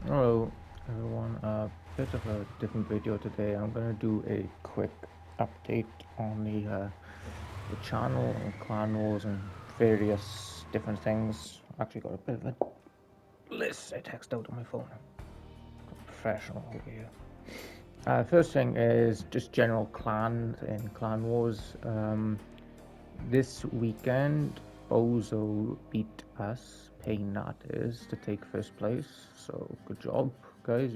Hello everyone, a bit of a different video today. I'm gonna do a quick update on the channel and clan wars and various different things. Actually got a bit of a list I text out on my phone. Professional over here. First thing is just general clans and clan wars. This weekend Bozo beat us, Pain that is, to take first place. So good job, guys.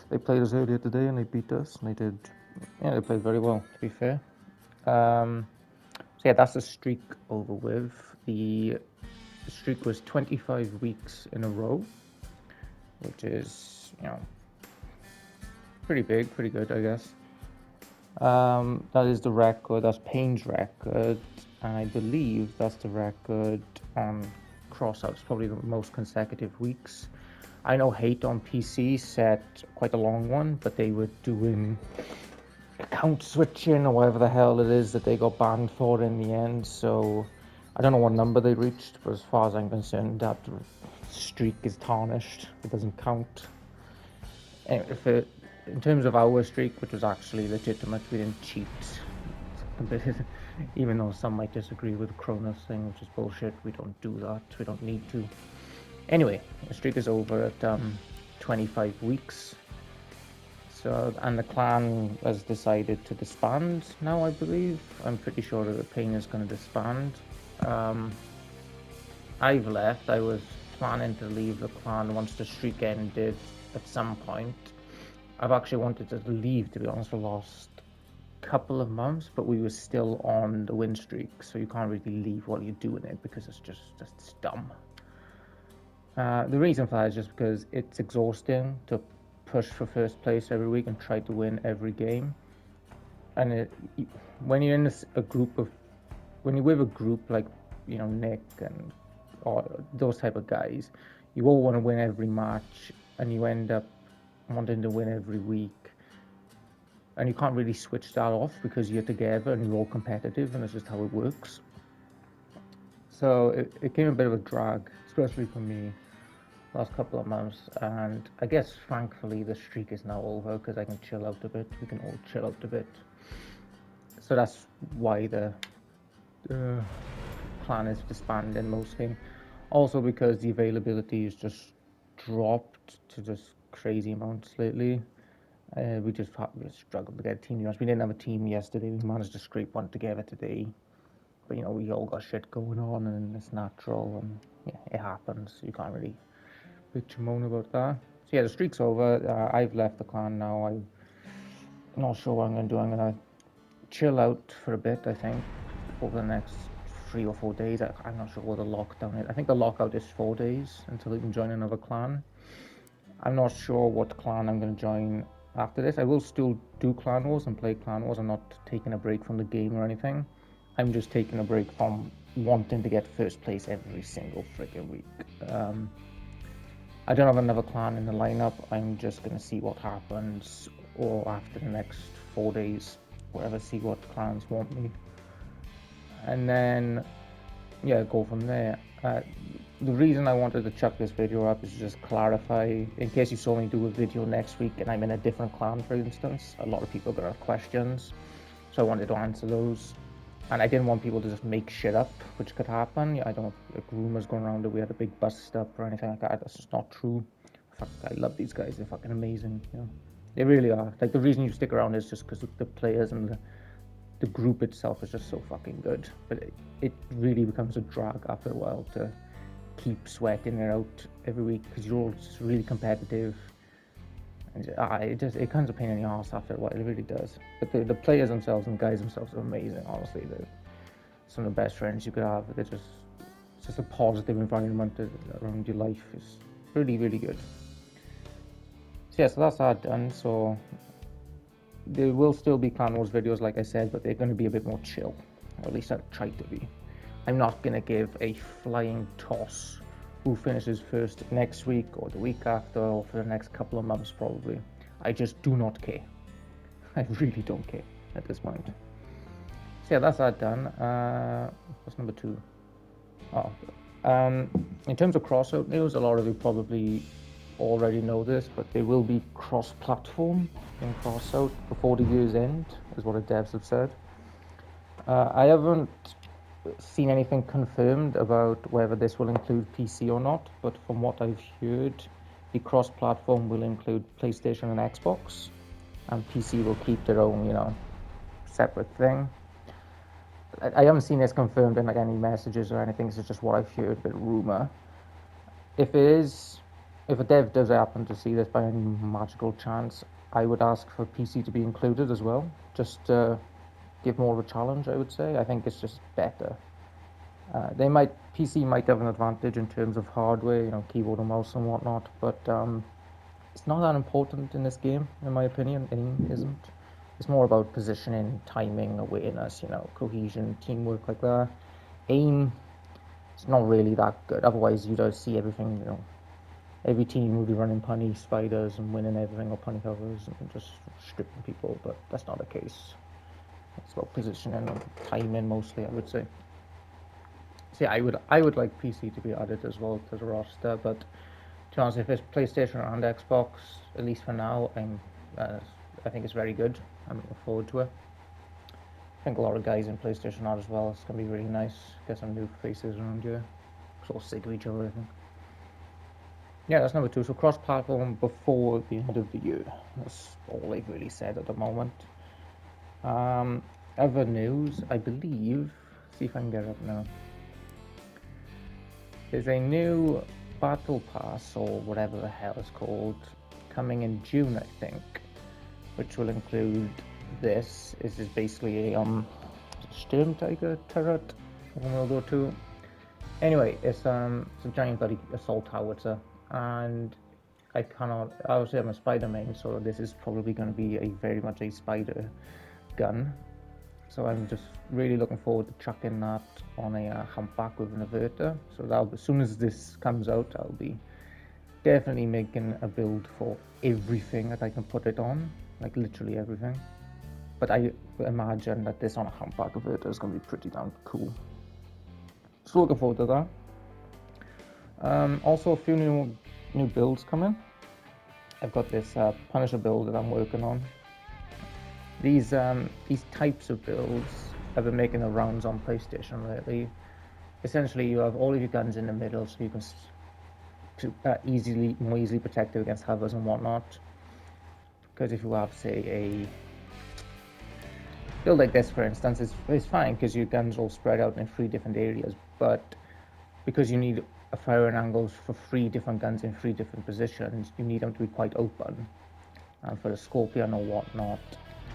They played us earlier today and they beat us. And they played very well, to be fair. So yeah, that's the streak over with. The streak was 25 weeks in a row, which is, pretty big, pretty good, I guess. That is the record, that's Pain's record, and I believe that's the record on Crossout. It's probably the most consecutive weeks. I know Hate on PC set quite a long one, but they were doing account switching or whatever the hell it is that they got banned for in the end. So I don't know what number they reached, but as far as I'm concerned, that streak is tarnished. It doesn't count. Anyway, in terms of our streak, which was actually legitimate, we didn't cheat. Even though some might disagree with the Cronus thing, which is bullshit. We don't do that. We don't need to. Anyway, the streak is over at 25 weeks. So, and the clan has decided to disband now, I believe. I'm pretty sure that the Pain is going to disband. I've left. I was planning to leave the clan once the streak ended at some point. I've actually wanted to leave, to be honest, for the last couple of months, but we were still on the win streak, so you can't really leave while you're doing it because it's dumb. The reason for that is just because it's exhausting to push for first place every week and try to win every game. And when you're in when you're with a group like Nick and or those type of guys, you all want to win every match, and you end up wanting to win every week. And you can't really switch that off because you're together and you're all competitive, and that's just how it works. So it became a bit of a drag, especially for me, last couple of months. And I guess thankfully the streak is now over because I can chill out a bit. We can all chill out a bit. So that's why the clan is disbanding mostly. Also because the availability has just dropped to just crazy amounts lately. We just struggled to get a team. We didn't have a team yesterday. We managed to scrape one together today. But we all got shit going on, and it's natural, and yeah, it happens. You can't really bitch and moan about that. So yeah, the streak's over. I've left the clan now. I'm not sure what I'm gonna do. I'm gonna chill out for a bit. I think over the next 3 or 4 days. I'm not sure what the lockdown is. I think the lockout is 4 days until you can join another clan. I'm not sure what clan I'm going to join after this. I will still do Clan Wars and play Clan Wars. I'm not taking a break from the game or anything. I'm just taking a break from wanting to get first place every single freaking week. I don't have another clan in the lineup. I'm just going to see what happens, or after the next 4 days, whatever, see what clans want me. And then, yeah, go from there. The reason I wanted to chuck this video up is just clarify, in case you saw me do a video next week and I'm in a different clan, for instance. A lot of people are going to have questions, so I wanted to answer those. And I didn't want people to just make shit up, which could happen. I don't know, like rumors going around that we had a big bust up or anything like that. That's just not true. I love these guys. They're fucking amazing. They really are. Like, the reason you stick around is just because the players and the group itself is just so fucking good. But it really becomes a drag after a while to keep sweating it out every week because you're all just really competitive. And it comes a pain in the ass after a while. It really does. But the players themselves and the guys themselves are amazing. Honestly, they're some of the best friends you could have. It's just a positive environment around your life. It's really, really good. So yeah, so that's that done. So there will still be Clan Wars videos, like I said, but they're going to be a bit more chill. Or at least I'll try to be. I'm not going to give a flying toss who finishes first next week or the week after or for the next couple of months probably. I just do not care. I really don't care at this point. So yeah, that's that done. What's number 2? Oh, in terms of Crossout news, a lot of you probably already know this, but they will be cross-platform in Crossout before the year's end, is what the devs have said. I haven't seen anything confirmed about whether this will include PC or not, but from what I've heard, the cross-platform will include PlayStation and Xbox, and PC will keep their own, separate thing. I haven't seen this confirmed in like any messages or anything. This is just what I've heard, a bit of rumor. If a dev does happen to see this by any magical chance, I would ask for PC to be included as well, just to give more of a challenge. I would say. I think it's just better. PC might have an advantage in terms of hardware, keyboard and mouse and whatnot, but it's not that important in this game, in my opinion. Aim isn't. It's more about positioning, timing, awareness, cohesion, teamwork like that. Aim, it's not really that good. Otherwise, you'd see everything, every team would be running punny spiders and winning everything, or punny covers and just stripping people, but that's not the case. It's about positioning and timing mostly, I would say. See, I would like PC to be added as well to the roster, but to be honest, if it's PlayStation and Xbox, at least for now, I think it's very good. I'm looking forward to it. I think a lot of guys in PlayStation are as well. It's gonna be really nice. Get some new faces around here. Sort of sick of each other, I think. Yeah, that's number 2. So cross-platform before the end of the year. That's all they've really said at the moment. Other news, I believe. See if I can get it up now. There's a new battle pass, or whatever the hell it's called, coming in June, I think, which will include this. This is basically a Sturmtiger turret from World War II. Anyway, it's a giant bloody assault howitzer, and obviously I'm a spider main, so this is probably going to be very much a spider gun. So I'm just really looking forward to chucking that on a humpback with an averter. So as soon as this comes out, I'll be definitely making a build for everything that I can put it on, like literally everything. But I imagine that this on a humpback averter is going to be pretty damn cool. So looking forward to that. Also a few new builds coming. I've got this Punisher build that I'm working on. These types of builds have been making the rounds on PlayStation lately. Essentially, you have all of your guns in the middle, so you can more easily protected against hovers and whatnot. Because if you have, say, a build like this, for instance, it's fine because your guns all spread out in 3 different areas. But because you need a firing angles for 3 different guns in 3 different positions, you need them to be quite open. And for the Scorpion or whatnot,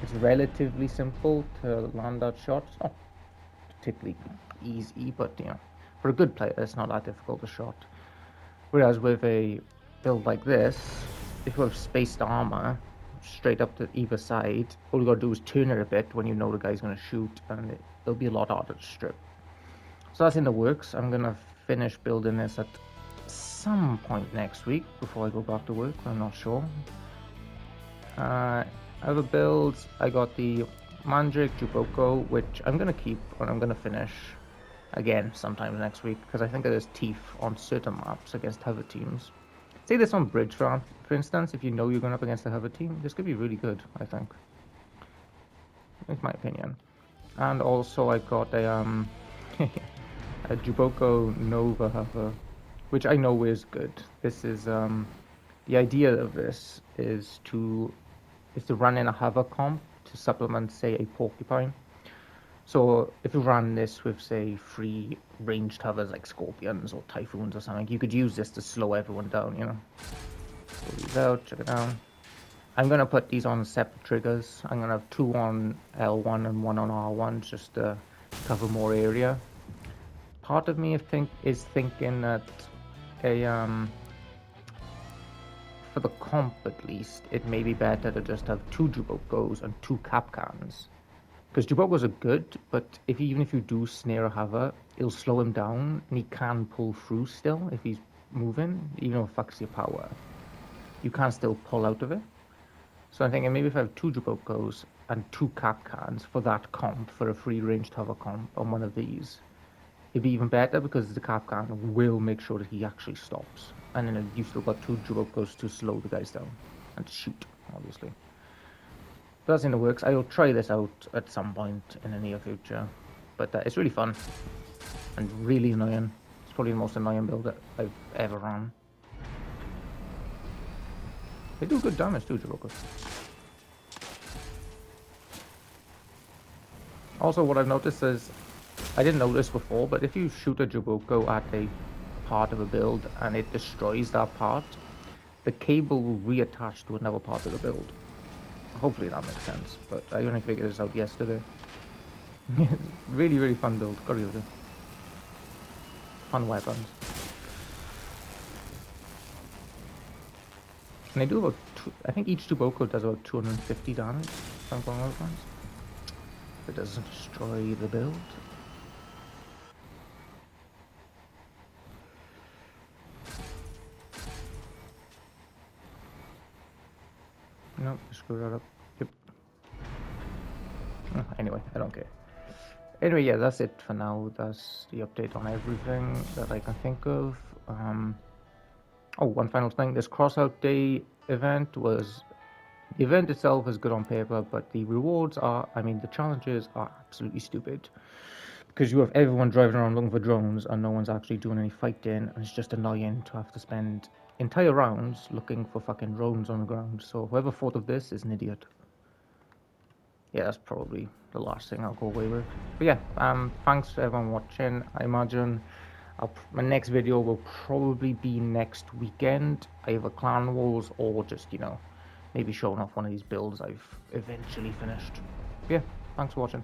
it's relatively simple to land that shot. It's not particularly easy, but for a good player, it's not that difficult a shot. Whereas with a build like this, if you have spaced armor straight up to either side, all you gotta do is turn it a bit when you know the guy's gonna shoot, and it'll be a lot harder to strip. So that's in the works. I'm gonna finish building this at some point next week before I go back to work. I'm not sure. Other builds, I got the Mandrake Juboko, which I'm going to keep and I'm going to finish again sometime next week, because I think there's teeth on certain maps against hover teams. Say this on Bridge, for instance, if you know you're going up against a hover team, this could be really good, I think. That's my opinion. And also I got a Juboko Nova hover, which I know is good. This is, the idea of this is to run in a hover comp to supplement, say, a porcupine. So if you run this with, say, 3 ranged hovers like Scorpions or Typhoons or something, you could use this to slow everyone down, Pull these out, check it out. I'm going to put these on separate triggers. I'm going to have 2 on L1 and 1 on R1 just to cover more area. Part of me is thinking that for the comp at least, it may be better to just have 2 Jubokos and 2 Capcans. Because Jubokos are good, but even if you do snare a hover, it'll slow him down, and he can pull through still if he's moving, even though it fucks your power. You can still pull out of it. So I'm thinking maybe if I have 2 Jubokos and 2 Capcans for that comp, for a free ranged hover comp on one of these, it'd be even better because the Capcan will make sure that he actually stops. And then you've still got 2 Jurokos to slow the guys down and shoot, obviously. But that's in the works. I'll try this out at some point in the near future. But it's really fun and really annoying. It's probably the most annoying build that I've ever run. They do good damage too, Jurokos. Also, what I've noticed is, I didn't notice before, but if you shoot a Jaboko at a part of a build and it destroys that part, the cable will reattach to another part of the build. Hopefully that makes sense, but I only figured this out yesterday. Really, really fun build. Gotta give it. Fun weapons. And they do about, I think each Jaboko does about 250 damage, something along those lines. It doesn't destroy the build. Nope, screw that up. Yep. Anyway, I don't care. Anyway, yeah, that's it for now. That's the update on everything that I can think of. Oh, one final thing. This Crossout Day event was... The event itself is good on paper, but the rewards are... I mean, the challenges are absolutely stupid. Because you have everyone driving around looking for drones and no one's actually doing any fighting, and it's just annoying to have to spend entire rounds looking for fucking drones on the ground. So whoever thought of this is an idiot. Yeah, that's probably the last thing I'll go away with. But yeah, thanks for everyone watching. I imagine my next video will probably be next weekend, either Clan Wars or just, you know, maybe showing off one of these builds I've eventually finished. But yeah, thanks for watching.